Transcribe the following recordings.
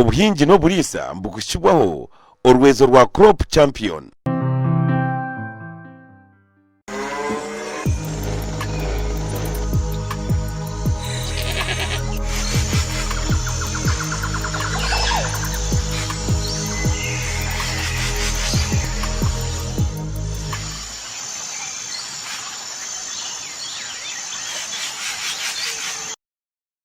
obuhingi n'oburiisa mbukushyirwaho orwezo rwa Crop Champion.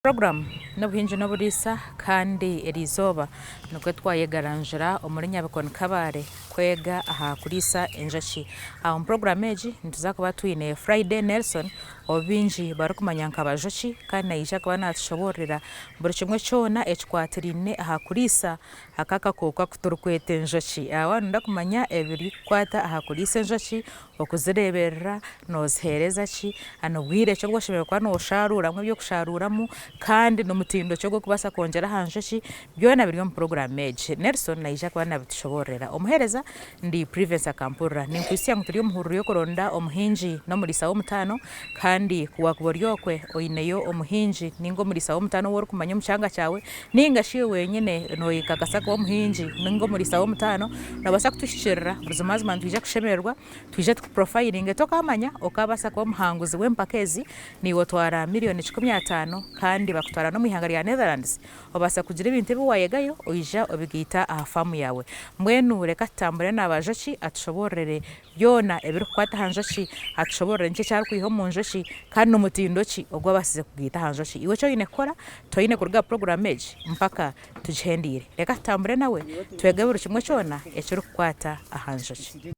Program n'obuhingi n'oburiisa kandi eriizooba nikwe twayegaranjira omuri Nyabikoni Kabare kwega aha kuriisa enjoki. Aho mu program egi nituza kuba twine Friday Nelson obingi barikumanya nk'abajoki kandi naija kuba natushoborera buri kimwe kyona ekikwatiriine aha kuriisa aka kakooko turikweta enjoki. Aho ndakumanya ebiri kukwata aha kuriisa enjoki, okuzireeberera, nooziheereza ki, n'obwire ki obwoshemereire kuba noosharuuramu ebyokusharuuramu kandi n'omutindo ki ogw'okubaasa kwongyera aha njoki, byona biri omu program egi. Nelson naija kuba nabitushoborera. Omuheereza ndi Prudence Akampurra, ninkwisia ngu turi omu huriro y'okuronda omuhingi n'omuriisa w'omutaano kandi kuwakuba ori okwe oineyo omuhingi ninga omuriisa w'omutaano w'orikumanya omu kyanga kyawe ninga shi wenyine noyekakasa kuba omuhingi ninga omuriisa w'omutaano noobaasa kutushikirira buzimazima nitwija kushemererwa twije tukuprofilinge tokamanya okabaasa kuba omuhanguzi w'empaka ezi niwotwara miliyoni 15 kandi bakutwara no mu ihanga rya Netherlands obaasa kugira ebintu ebi wayegayo oija obigiita aha famu yawe. Mbwenu reka tutambure n'abajoki atushoborere byona ebiri kukwata aha njoki, atushoborere nki ekyarikwiha omu njoki kandi n'omutindo ki ogwabasize kugiita aha njoki. Iwe kyoine kukora toine kuruga program egi mpaka tugihendiire. Reka tutambure nawe twege buri kimwe kyona ekiri kukwata aha njoki.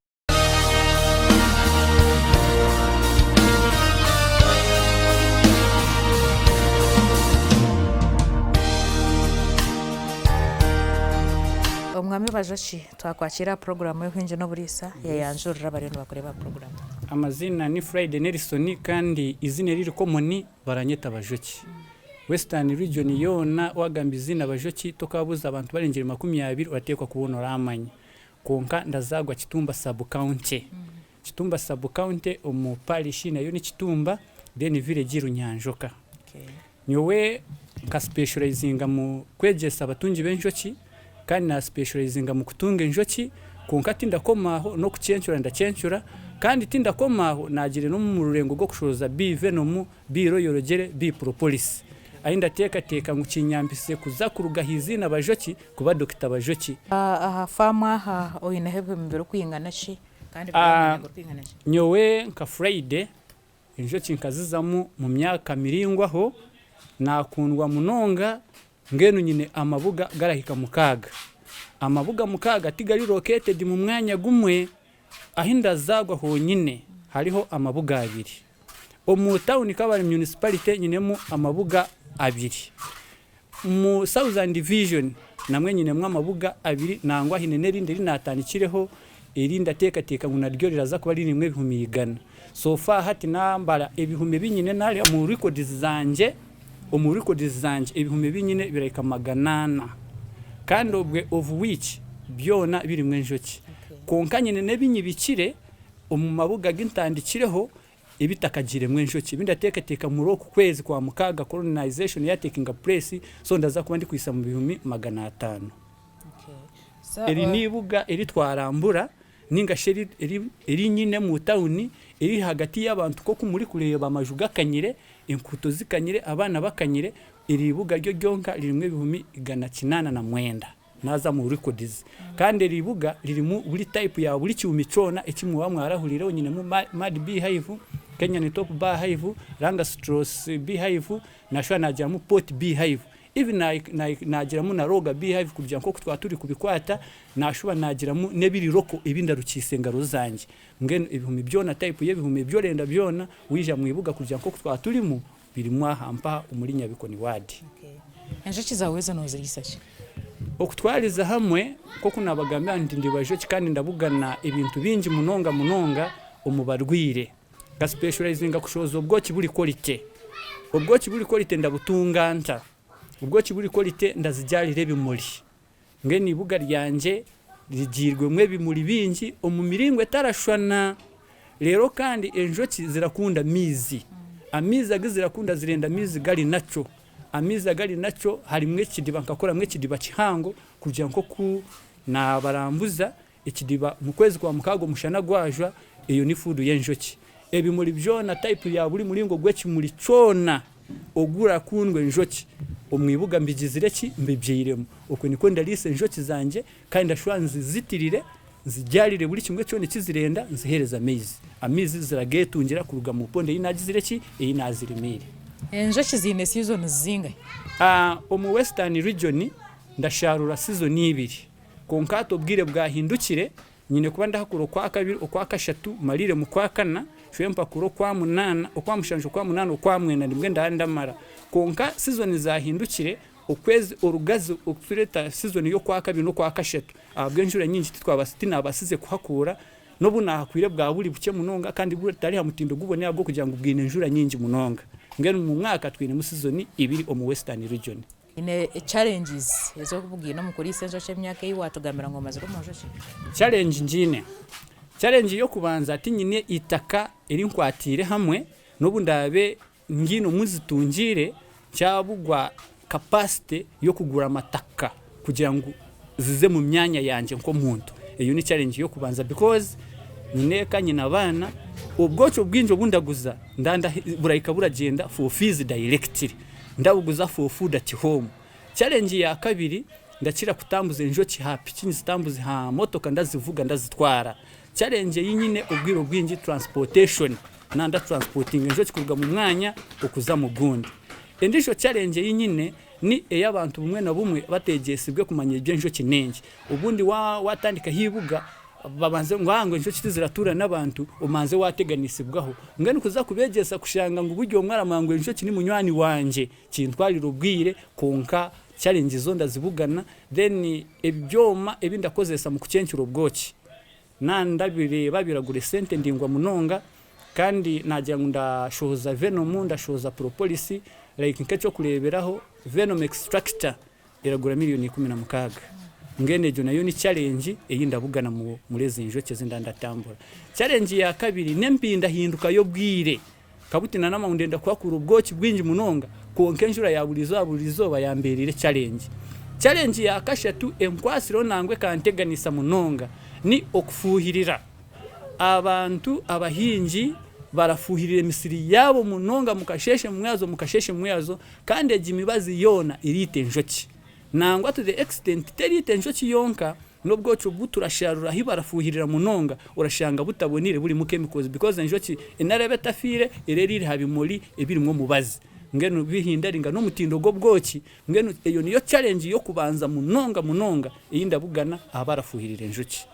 Omwami bajoki twakwakira program y'obuhingi n'oburiisa yayanjurira bariyo nibakureba program. Amazina ni Friday Nelson kandi izina riri komoni baranyeta bajoki. Western region yona wagamba izina bajoki tokabuza abantu barengera 20 watekwa kubona ramanya. Konka ndazagwa Kitumba sub county. Kitumba sub county omu parish nayo ni Kitumba then village Runyanjoka. Nyowe ka specializing mu kwegesa abatungi b'enjoki kandi na specializing mu kutunga enjoki konka tindakomaho no kucyencyura ndacyencyura kandi tindakomaho nagire no mu rurengo rwo kushoza B venom B royorogere B propolis ainda teka ngo kinyambise kuza kurugahizi n'abajoki kuba Dr. Bajoki. Aha fama aha oyine hebe mbere kwingana ki kandi kwingana ki. Nyowe nka Friday enjoki nkazizamu mu myaka miringwaho nakundwa munonga ngenu nyine amabuga garahika mukaga. Amabuga mukaga tigari located mu mwanya gumwe ahinda zagwa honyine hariho amabuga abiri. Omu town Kabale municipality nyinemu amabuga abiri. Mu Southern Division namwe nyinemu amabuga abiri nangwa hinene rindi rinatanikireho irinda teka ngo naryo riraza kuba riri mwe 100. So far hati nambara ebihumbi binyine nari mu records zanje ebihumbi binyine birayika 800 kandi obwe of which byona biri mwe njoki. Konka nyine nebinyibikire omu mabuga gintandikireho ebitakagire mwe njoki bindateka mu roku kwezi kwa mukaga colonization ya taking place so ndaza kuba ndi kwisa mu 500. Eri nibuga eri twarambura ninga sheri eri nyine mu town eri hagati y'abantu koko muri kureba amajuga kanyire inkuto zikanyire abana bakanyire iri buga ryo gyonka ririmwe 189 naza mu records kandi iri buga ririmu buri type ya buri cyumi cona ekimu bamwarahurire nyine mu Mad Beehive, Kenyan Top Beehive, Langastros Beehive nashwa najya mu Port Beehive even nagira mu na Roga Beehive kugira nko twaturi kubikwata nashuba nagira mu nebiri roko ibinda rukisenga rozange ngeno ibihumi byona type y'ibihumi byorenda byona wija mu ibuga kugira nko twaturimu birimwa hampa umuri Nyabikoni ward. Enjoki zawe zo nozirisa ki okutwaliza hamwe koko nabagambya ndi bajoki kandi ndabugana ibintu bingi munonga omubarwire ga specializing kushoza ubwoki buri quality ndabutunganta ubwoki buri quality ndazijalire bimuri ngeni ibuga ryanje rigirwe mwe bimuri bingi omumiringwe tarashwana rero kandi enjoki zirakunda mizi amizi agizirakunda zirenda mizi gali nacho amiza gari naco harimwe kidiba nkakora mwe kidiba kihango kugira ngo ku nabarambuza ikidiba mu kwezi kwa mukago mushana gwajwa iyo ni food y'enjoki ebimuri byona type ya buri muringo gweki muri cona ogura kundwe enjoki omwibuga mbigizire ki mbibyiremo uko niko ndalise enjoki zanje kandi ndashwanzi zitirire zijarire buri kimwe cyone kizirenda nzihereza amizi ziragetungira kuruga mu ponde yinagizire ki yinazirimire enjoki zine season zinga omu western region ndasharura season 2 konkato bwire bwahindukire nyine kuba ndahakuro kwa kabiri okwa kashatu marire mu kwa kana shwempa kuro kwa munana okwa mushanjo kwa munana okwa mwena ndimwe ndandamara konka season zahindukire ukwezi orugazi okureta season yo kwa kabiri no kwa kashatu abwenjura nyingi twabasitina abasize kuhakura no bunahakwire bwa buri buke munonga kandi butari hamutindo gubone bwo kugira ngo ubwine njura nyingi munonga ngene mu mwaka twine mu season 2 omu western region ine challenges ezo kubugina mu kuri senzo cy'emyaka yiwatugamira ngo maziro mojoshi challenge njine challenge yo kubanza ati nyine itaka iri nkwatire hamwe n'obundabe ngino muzitungire cyabugwa capacity yo kugura amataka kugira ngo zize mu myanya yanje nko muntu iyo ni challenge yo kubanza because nyine kanyina abana ubwoco bwinjo bundaguza ndanda burayika buragenda for fees directly ndabuguza for food at home challenge ya kabiri ndakira kutambuza enjoki happy kinyi zitambuza ha motoka ndazivuga ndazitwara challenge yinyine ubwiro bwinji transportation nanda transporting enjoki kuruga mu mwanya okuza mu gundi endisho challenge yinyine ni eyabantu bumwe na bumwe bategesibwe kumanya ibyo enjoki nengi ubundi watandika hibuga babanze ngwango enjoki ziratura n'abantu umanze wateganisibwaho ngene kuza kubegesa kushanga ngo buryo mwara mango enjoki ni munywani wanje kintwarira ubwire konka challenge zo ndazibugana then ebyoma ebindakozesa mu kucencura ubwoki nandabire babiragure sente ndingwa munonga kandi najya ndashoza venom ndashoza propolis like nkecho kureberaho venom extractor iragura miliyoni 16 ngene jo nayo ni challenge eyindabugana mu murezi injoke zindandatambura challenge ya kabiri nempinda hinduka yo bwire kabutina namawundenda kwakura ubwoki bwinji munonga konkenjura ya burizoba yamberire challenge ya kashatu enkwasiro nangwe kanteganisa munonga ni okufuhirira abantu abahinji barafuhirira misiri yabo munonga mukasheshe mwazo kandi ejimibazi yona irite njoki nangwa to the extent terite njoki yonka nobwo cyo buturasharura hibarafuhirira munonga urashanga butabonire buri mu chemicals because njoki inarebe tafire irerire habimuri ebirimwo mubazi ngeno bihindaringa no mutindo go bwoki ngeno eyo niyo challenge yo kubanza munonga eyindabugana abarafuhirira njoki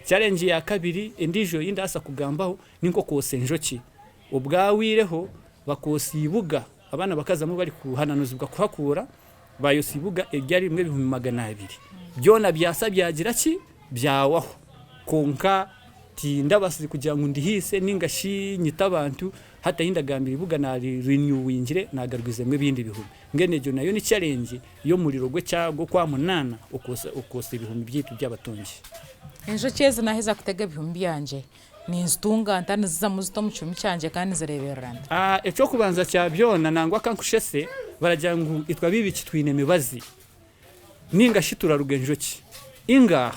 challenge ya kabiri endijo yindasa kugambaho ninko kose njoki ubwawireho bakosibuga abana bakazamo bari kuhananuzibwa kuhakura bayosibuga egyari 1200 byona byasa byagira ki byawaho konka tinda basi kugira ngo ndihise ningashi nyitabantu hata hindagambira ibuga na renew wingire nagarwize mwe bindi bihumbi ngene jo nayo ni challenge yo muriro gwe cyago kwa munana ukose ibihumbi byitu by'abatunji enjo cyeze naheza kutega ibihumbi yanje ninzitunga ntane ziza muzito mu cyumi cyanje kandi zireberana eco kubanza cya byona nangwa kankushese barajya ngo itwa bibi kitwine mibazi ninga shitura rugenjoki inga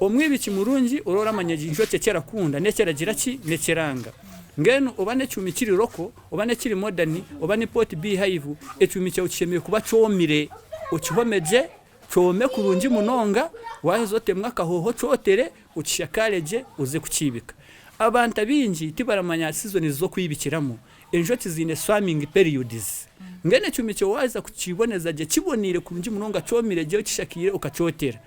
omwibiki murungi urora amanyaji njoke kera kunda nekera giraki nekeranga ngeno obane cyumi kiri roko obane kiri modern obane pot beehive ecumi cyo ukemeye kuba comire ukihomeje cyome kurungi munonga wahezote mwaka hoho cotere ukishakaleje uze kukibika abantu abinji tibaramanya season zo kwibikiramo enjoki zine swarming periods ngene cyumi cyo waza kukiboneza je kibonire kurungi munonga comire je ukishakire ukacotera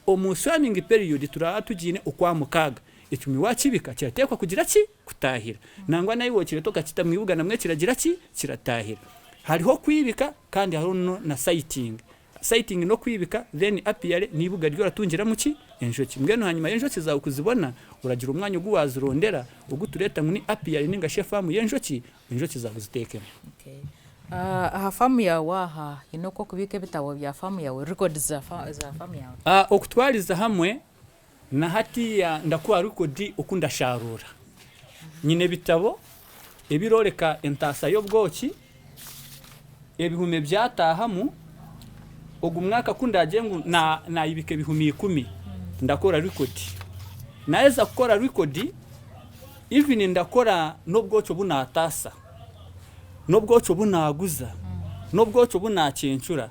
omu swarming period turatugine ukwa mukaga icumi wakibika kiratekwa kugira ki kutahira nangwa nayo wokire toka kitamwibuga namwe kiragira ki kiratahira hariho kwibika kandi hariho na sighting no kwibika then apiyare nibuga ryo ratungira muki enjoki mbweno hanyuma enjoki zawe kuzibona uragira umwanya ugwazirondera ugutureta nguni apiyare ninga shefamu yenjoki enjoki zawe zitekemo okay aha famu ya waha inoko kubika bitabo bya famu yawe records za famu yawe okutwariza hamwe na hati ya ndakuwa record ukunda sharura nyine bitabo ebiroreka entasa yo bwoki ebihume byatahamu ogu mwaka kundaje ngu na ibike bihumi 10 ndakora record naeza kukora record even ndakora nobwocho bunatasa nobwocho bunaguza nobwocho bunacencura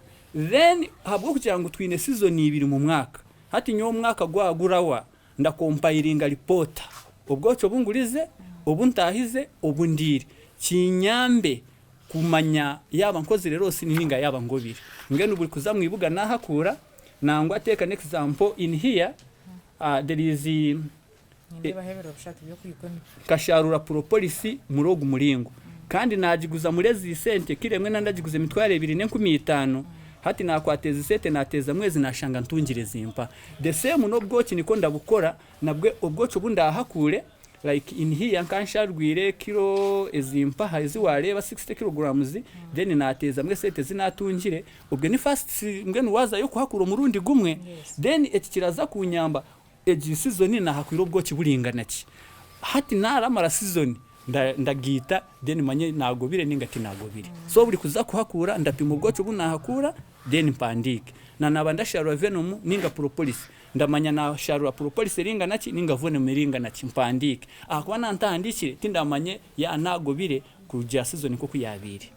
then habwo kugira ngo twine season 2 mu mwaka hati nyo mwaka gwagurawa ndakompilinga report ubwocho bungurize obuntahize obundire kinyambe kumanya yaba nkozi rero sininga yaba ngobire ngene buri kuzamwibuga nahakura nangwa ateka an example in here there is kasharura propolis murogu muringo kandi najiguza murezi sente kiremwe nandagiguze mitware 215 hati nakwateza sete nateza mwezi nashanga ntungire zimpa the same no bwoki niko ndabukora nabwe ubwoco bundahakure like in here nkansharwire kilo ezimpa haizi wareba 60 kilograms then nateza mwe sete zinatungire ubwe ni fast ngene waza yo kuhakura murundi gumwe then ekiraza kunyamba egi season na hakwiro bwoki buringana ki hati naramara season ndagita then manye nagobire ningati nagobire so buri kuza kuhakura ndapima ubwoco bunahakura then mpandike na nabandasharwa venom ninga propolis ndamanya na sharura propolis ringa naki ninga vone miringa naki mpandike akwana ntandikire tindamanye ya nagobire kujya season ko kuyabire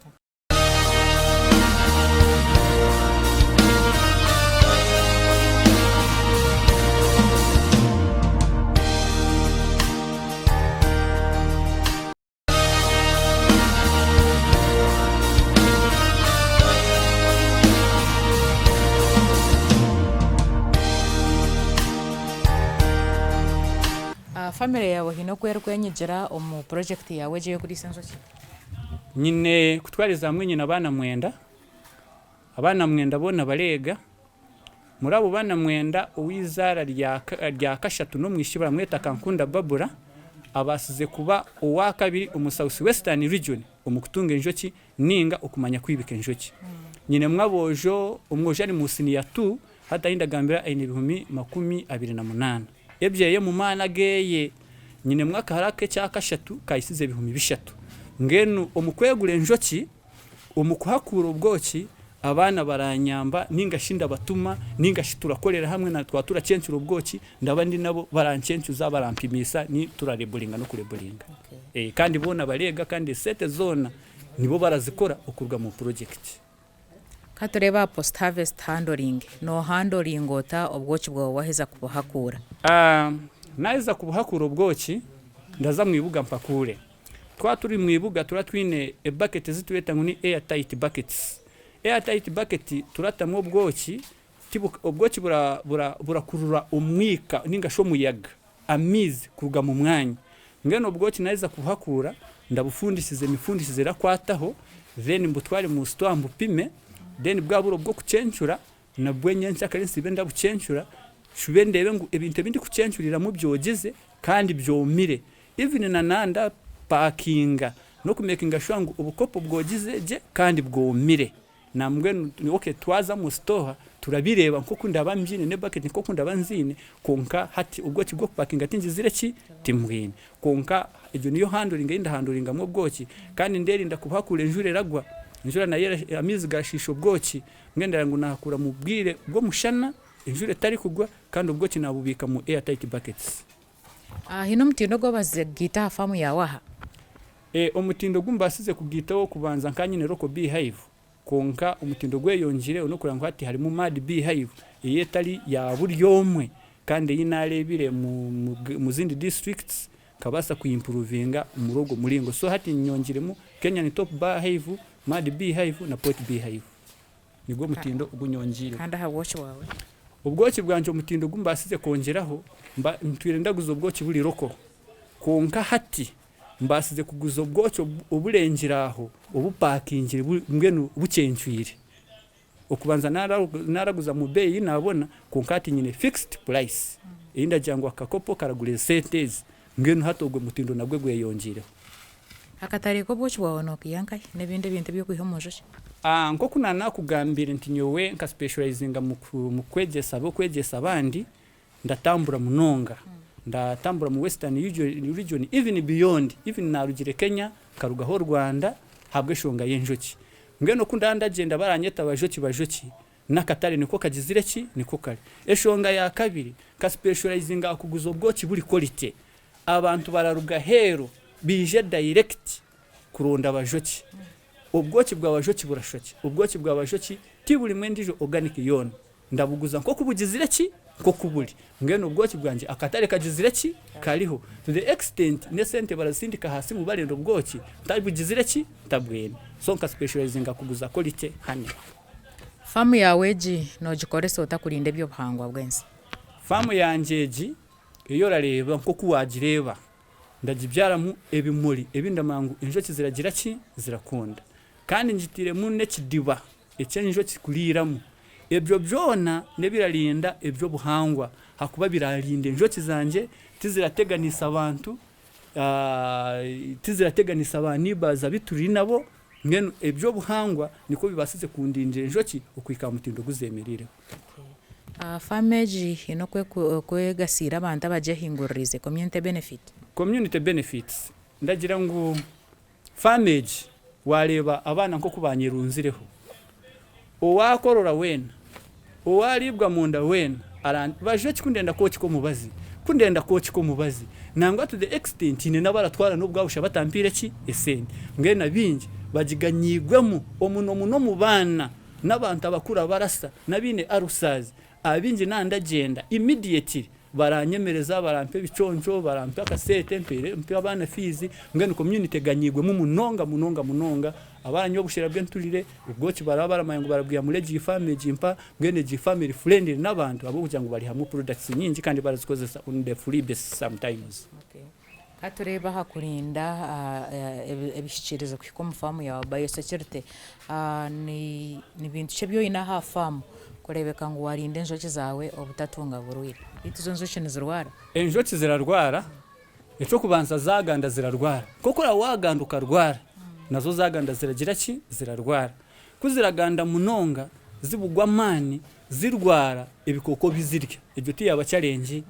family yawe hino kwerwenyegera omu project yawe je kuri sensoki nyine kutwariza hamwe nyina abana mwenda bona barega muri abo bana mwenda uwizara rya kashatu no mwishibara mweta kankunda babura abasize kuba uwa kabiri umu South Western region umukutunga enjoki ninga okumanya kwibika enjoki nyine mwabojo umwoje ari musini ya 2 hata indagambira aine 2028 ebyeye mu mana geye nyine mwaka harake cya kashatu kayisize 300 ngenu omukwegure enjoki umukuhakura ubwoki abana baranyamba ninga shinda batuma ninga shiturakorera hamwe na twatura cencura ubwoki ndabandi nabo barancencuza barampimisa ni turarebulinga no kurebulinga kandi bona barega kandi sete zona nibo barazikora okurwa mu project katureba post harvest handling no handling ota ubwoki bwo waheza kubuhakura naiza kubuhakura ubwoki ndaza mwibuga mpakure twaturi mwibuga turatwine e bucket zitweta nguni airtight buckets airtight bucket turatamwe ubwoki ubwoki burakurura umwika ninga sho muyaga amizi kuruga mu mwanya ngeno ubwoki naiza kubuhakura ndabufundisize mifundisize rakwataho then mbutware mu store mbupime then bwaburo bwo kucencura na bwenyencha karinsi benda bucencura shube ndebe ngo ebintu bindi kucencurira mu byogeze kandi byomire even na nanda parkinga no kumekinga shwangu ubukopo bwogize je kandi bwomire namwe okay twaza mu store turabireba nko kunda bambyine ne bucket nko kunda banzine konka hati ubwo kibwo parkinga tinjizire ki timwine konka ibyo niyo handling inda handling mu bwoki kandi nderi ndakuhakura enjure ragwa njura na yera amizi gashisho bwoki ngenda ngo nakura mu bwire bwo mushana injure tari kugwa kandi ubwoki nabubika mu airtight buckets hino mutindo gwabaze gita famu yawaha omutindo gumbasize kugitaho kubanza nkanyine roko beehive konka umutindo gweyonjire onokura ngo ati harimo mad beehive yetali ya buryomwe kandi yinarebire mu zindi districts kabasa kuimprovinga umurogo muringo so hati nyongiremo Kenya ni top beehive mad beehive na pot beehive nigwo mutindo ugunyongire kandi habwoki wawe ubwoki bwanje umutindo gumbasize kongeraho ntwire ndaguza ubwoki buri roko konka hati mbasize kuguza ubwoco uburengiraho ubuparkingire mbwenu bucencwire okubanza naraguza mu beyi nabona konkati nyine fixed price inda jangwa kakopo karagure sentezi ngenu hatogwe mutindo nabwe gweyongireho akatari ko bwoci wawe no kiyanka nebinde bintu byo kwihomoje nko kunana kugambira ntinyowe nka specializinga mu kwegesa abandi ndatambura munonga ndatambura mu Western region even beyond even na rugire Kenya karugaho Rwanda habwe shonga yenjoki ngeno kunda ndagenda baranyeta bajoki nakatare niko kagizire ki niko kare eshonga ya kabiri ka specializing akuguza ubwoki buri quality abantu bararuga hero bije direct kuronda abajoki ubwoki bw'abajoki burashoki ubwoki bw'abajoki tiburi mwendijo organic yone ndabuguza nko kubugizire ki ko kuburi ngeno ubwoki bwanje akatare kagizire ki kariho to the extent ne sente barasindika hasi mu barendo ubwoki tabugizire ki tabwene so nka specializing akuguza quality hane. Famu yawe ji nogikoresa utakurinda ebyo buhangwa bwensi. Famu yanjeji iyo rareba nko kuwagireba ndagibyaramu ebimuri ebindamangu injoki ziragira ki zirakunda kandi njitire mu nekidiba ecyenjoki kuliramu ebyo byona nebiralinda ebyo buhangwa hakuba biralinda injoki zanje tizirateganisa abantu tizirateganisa abanibaza bituri nabo ngeno ebyo buhangwa niko bibasize kundinje injoki ukwika mutindo guzemerire. Fameji ino kwegasira abantu abaje hinguririze community benefits ndagira ngo fameji wareba abana nko kubanyirunzireho owakorora wena owalibwa munda wena baje kikundenda ko kiko mubazi nangwa to the extent ine nabaratwara n'ubwabusha batampire ki eseni ngena bingi bagiganyigwemo omuno mu bana n'abantu abakura barasa nabine arusazi abingi nandagenda immediately baranyemereza barampe biconjo barampe akasete mpe abana fizi ngene community ganyigwemo munonga abanyo bushira bwenturire ubwoki barabara mayango barabwiya muleji family jimpa ngene ji family friendly n'abantu abo kugira ngo bari hamwe products nyingi kandi barazikozesa on the free basis sometimes. Katureba hakurinda ebishikirizo kwiko mu famu ya biosecurity ni bintu cyebyo ina ha famu kurebeka ngo warinde injoki zawe obutatunga burwira ituzo njoki nizirwara injoki zirarwara eco kubanza zaganda zirarwara koko waganda ukarwara nazo zaganda ziragira ki zirarwara kuziraganda munonga zibugwa mani zirwara ibikoko bizirya ibyo tiyaba challenge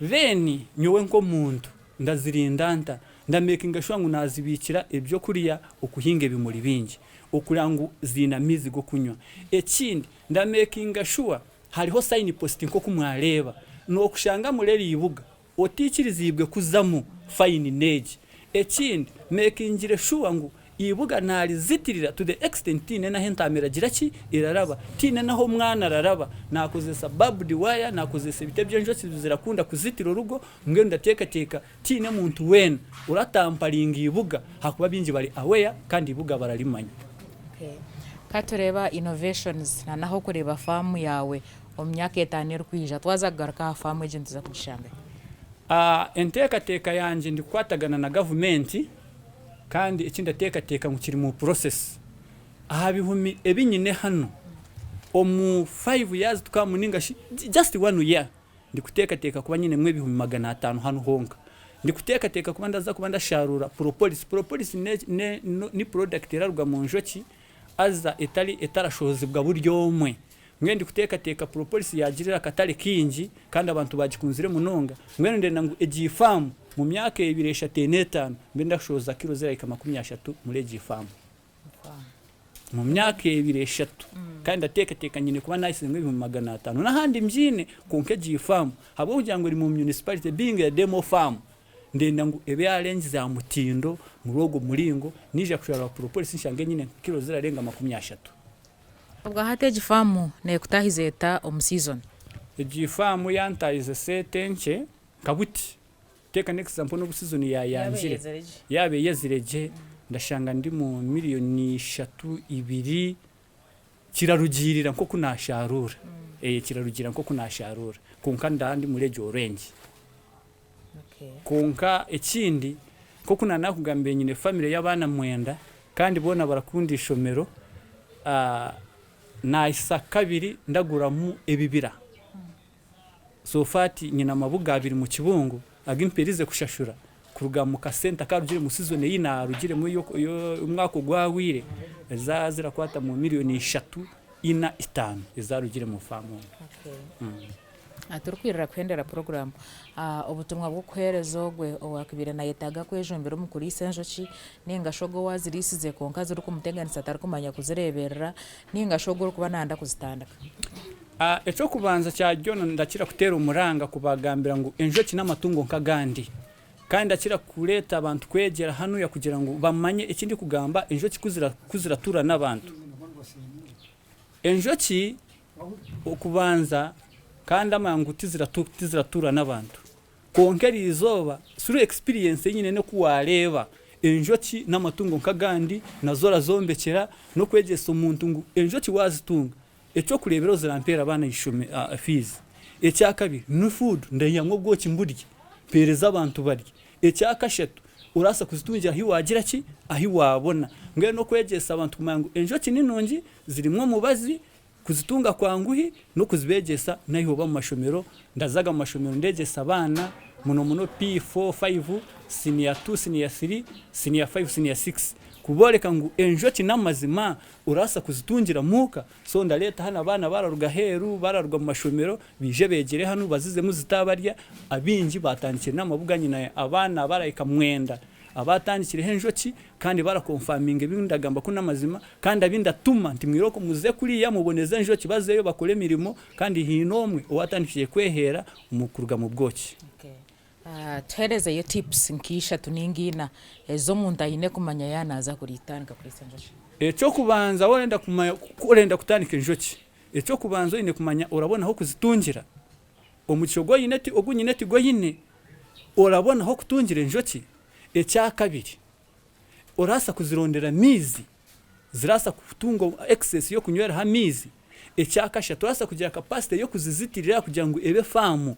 then nyowe nko muntu ndazirindanta ndamakinga sure ngo nazibikira ibyo kuriya ukuhinga bimuri bingi okurangu zina mizi go kunywa ekindi ndamakinga sure hariho sign post nko kumwareba no kushanga mureri ibuga otikirizibwe kuzamu fine neji ekindi makingire sure ngo ibuga nari zitirira to the extent ine na hentamera giraki iraraba tine naho mwana raraba nakozesa barbed wire nakozesa bitebye njoki zirakunda kuzitira urugo mwe ndateka tine muntu wena uratamparinga ibuga hakuba bingi bari aware kandi ibuga bararimanya. Katureba innovations na naho kureba famu yawe omyaka 5 kwija twazagaruka famu agent za kushanga enteka yanje ndikwatagana na government kandi ikindi ateka mu kiri mu process bihumi ebinyine hano omu 5 years tukamuninga just 1 year ndikuteka kuba nyine mwe bihumi 500 hano honka ndikuteka kuba ndaza kuba ndasharura propolis ni product iraruga mu njoki aza etarashozi bwa buryo mwe mwe ndikuteka propolis yagirira katale kingi kandi abantu bagikunzire munonga mwe ndenda ngo egifamu mu myaka 2-5 mbenda shoza kilo ziraika 30 muri egifamu mu myaka 2-3 kandi ateka nyine kuba nice ngwe 500 nahandi mbyine konke gifamu habo kugira ngo iri mu municipality being a demo farm ndenda ngo ebe arrange za mutindo murogo muringo nije kushara propolis nshange nyine kilo zirarenga 30 ubwo hateje famu ne kutahizeta season egifamu yantayize setenche kabuti teka next example no season ya yanjire yabe yezireje ndashanga ndi mu miliyoni 3-2 kirarugirira nko kunasharura kirarugira nko kunasharura kunka ndandi mureje orange kunka ekindi ko kunana kugambe nyine family y'abana mwenda kandi bona barakundi shomero na isa kabiri ndagura mu ebibira so fati nyina mabuga 2 mu kibungo agimperize kushashura kuruga mu kasenta karugire mu season y'ina rugire mu umwako gwawire zazira kwata mu miliyoni 3-5 izarugire mu famu. Turukwirira kuhendera program obutumwa bwo kuhereza ogwe owakibire na yetaga kwejombera mu kulisa enjoki ninga shogo wazirisize konka ziri kumuteganisa atari kumanya kuzireberera ninga shogo kuba nanda kuzitandaka. Echo kubanza kya John ndakira kutera umuranga kubagambira ngo enjoki n'amatungo nkagandi kandi ndakira kuleta abantu kwegera hano ya kugira ngo bamanye ikindi kugamba enjoki kuzira tura n'abantu. Enjoki okubanza kandi amangu tizira tura n'abantu konkeri izoba suru experience nyine no kuwareba enjoki n'amatungo nkagandi nazora zombekera no kwegesa umuntu ngo enjoki wazitunga echo kurebero zirampera abana ishume fees ecya kabiri no food ndayamwe bwoki mburye pereza abantu barye ecya kashatu urasa kuzitungira hiwagira ki ahi wabona ngwe no kwegesa abantu kumangu enjoki ninongi zirimwe mubazi kuzitunga kwanguhi no kuzibegesa nayo ba mu mashomero ndazaga mu mashomero ndegesa abana muno P4 5 senior 2 senior 3 senior 5 senior 6 kuboreka ngo enjoki n'amazima urasa kuzitungira muka so ndaleta hana abana bararuga heru bararuga mu mashomero bije begere hano bazize muzitabarya abinji batandikira n'amabuga nyina abana barayika mwenda abatandikire henjoki kandi barakonfaminga ibindagamba ko n'amazima kandi abindatuma ntimwiroko muze kuriya muboneze enjoki bazeyo bakore mirimo kandi hinomwe uwatandikiye kwehera umukuruga mu bwoki. Tuhereza yo tips nkisha tuningina ezo muntu ayine kumanya yanaza kuritandika kuri enjoki. Echo kubanza worenda kumanya kurenda kutandika enjoki echo kubanza ine kumanya urabona ho kuzitungira omucyogo yineti ogunyineti go yine urabona ho kutungira enjoki. Ecya kabiri urasa kuzirondera mizi zirasa kutunga excess yo kunywera ha mizi. Ecya kasha turasa kugira capacity yo kuzizitirira kugira ngo ebe famu.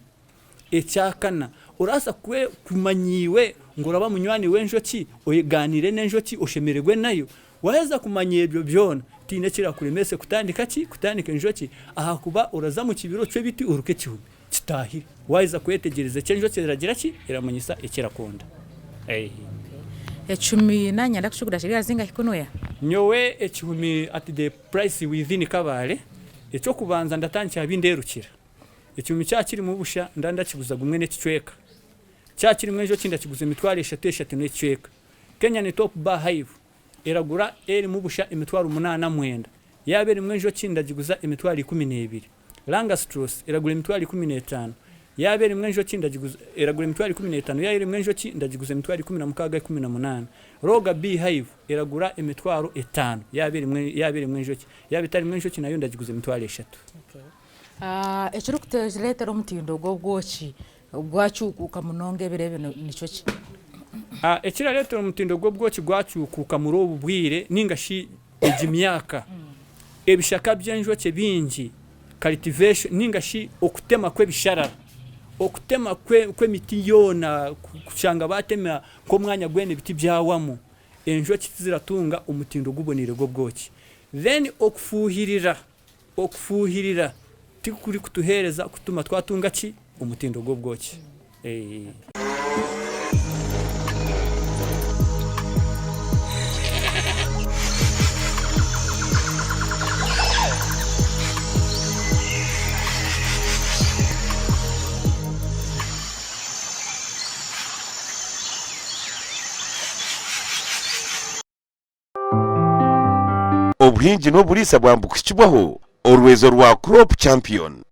Ecya kana urasa kumanyiwe ngo uraba munywani wenjoki oyiganire n'enjoki oshemererwe nayo waheza kumanya ibyo byona tine kira kuremese kutandika enjoki aha kuba uraza mu kibiro cyo biti uruke cyume kitahire waheza kwetegereza cy'enjoki ziragira ki iramanyisa ekirakonda. Echumi nanya ndakushugura shiriya zinga hikunoya nyowe echumi at the price within kabale echo kubanza ndatangira binderukira echumi cyakiri mu busha ndandakiguza gumwe n'ekicweka cyakiri mwejo kinda kiguza imitwaro 3 n'ekicweka Kenya ni top bar hive eragura eri mu busha imitwaro 8 mwenda yabere mwejo kinda kiguza imitwaro 12 Langastros eragura imitwaro 15 yabere mwenjo kinda jiguza eragura imitwaro 15 yayire mwenjo kinda jiguza imitwaro 16 18 Roga B hive eragura imitwaro 5 yabere mwenjo ki yabitari mwenjo ki nayo ndajiguza imitwaro 3. Echuru kuteletera omutindo gobwoki gwacukuka munonge birebe nico ki. Echira letera omutindo gobwoki gwacukuka muri obubwire ningashi ejimyaka ebishaka byenjoke bingi cultivation ningashi okutema kwebisharara okutema kwe miti yona kushanga batema ko mwanya gwene biti byawamo enjoki ziratunga umutindo gubonire go bwoki then okufuhirira tikuri kutuhereza kutuma twatunga ki umutindo go bwoki. Obuhingi n'oburisa bwambukishibwaho orwezo rwa Crop Champion.